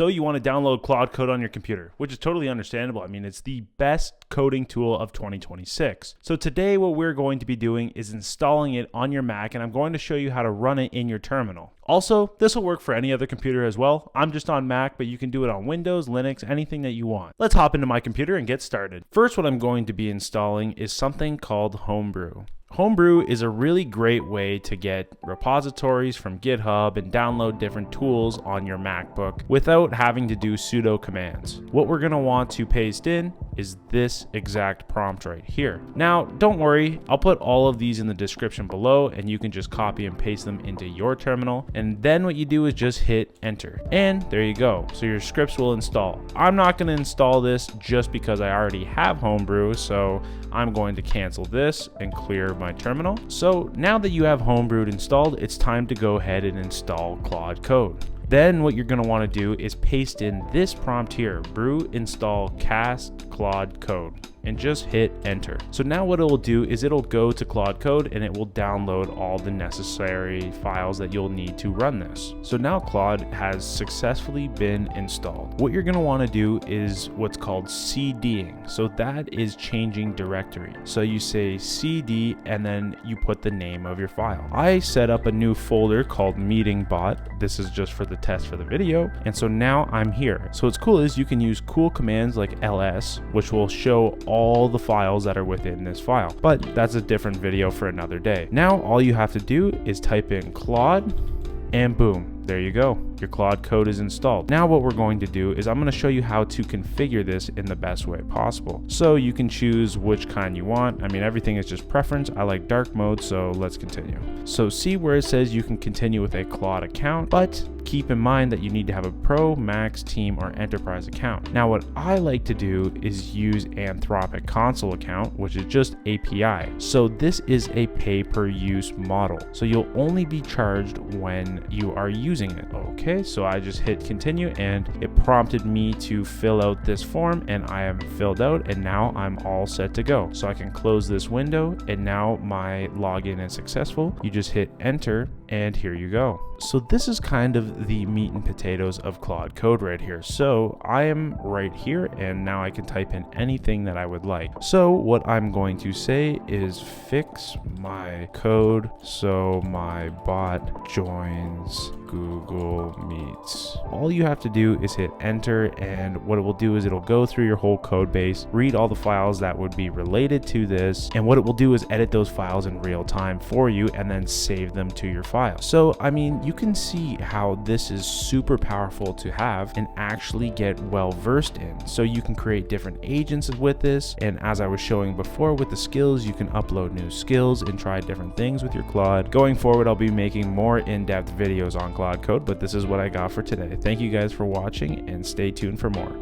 So you want to download Claude Code on your computer, which is totally understandable. I mean, it's the best coding tool of 2026. So today what we're going to be doing is installing it on your Mac, and I'm going to show you how to run it in your terminal. Also, this will work for any other computer as well. I'm just on Mac, but you can do it on Windows, Linux, anything that you want. Let's hop into my computer and get started. First, what I'm going to be installing is something called Homebrew. Homebrew is a really great way to get repositories from GitHub and download different tools on your MacBook without having to do sudo commands. What we're going to want to paste in is this exact prompt right here. Now, don't worry, I'll put all of these in the description below and you can just copy and paste them into your terminal. And then what you do is just hit enter. And there you go. So your scripts will install. I'm not going to install this just because I already have Homebrew, so I'm going to cancel this and clear my terminal. So now that you have Homebrew installed, it's time to go ahead and install Claude Code. Then what you're going to want to do is paste in this prompt here, brew install cask Claude Code, and just hit enter. So now what it will do is it'll go to Claude Code and it will download all the necessary files that you'll need to run this. So now Claude has successfully been installed. What you're going to want to do is what's called CDing. So that is changing directory. So you say CD and then you put the name of your file. I set up a new folder called meeting bot. This is just for the test for the video. And so now I'm here. So what's cool is you can use cool commands like ls, which will show all the files that are within this file, but that's a different video for another day. Now all you have to do is type in Claude and boom, there you go. Your Claude Code is installed. Now what we're going to do is I'm going to show you how to configure this in the best way possible. So you can choose which kind you want. I mean, everything is just preference. I like dark mode, so let's continue. So see where it says you can continue with a Claude account, but keep in mind that you need to have a Pro, Max, Team, or Enterprise account. Now what I like to do is use Anthropic Console account, which is just API. So this is a pay-per-use model. So you'll only be charged when you are using it. Okay, so I just hit continue and it prompted me to fill out this form, and I am filled out, and now I'm all set to go. So I can close this window and now my login is successful. You just hit enter and here you go. So this is kind of the meat and potatoes of Claude Code right here. So I am right here and now I can type in anything that I would like. So what I'm going to say is fix my code so my bot joins Google Meets. All you have to do is hit enter, and what it will do is it'll go through your whole code base, read all the files that would be related to this, and what it will do is edit those files in real time for you and then save them to your file. So I mean, you can see how this is super powerful to have and actually get well versed in. So you can create different agents with this, and as I was showing before with the skills, you can upload new skills and try different things with your Claude. Going forward, I'll be making more in-depth videos on Claude Code, but this is what I got for today. Thank you guys for watching and stay tuned for more.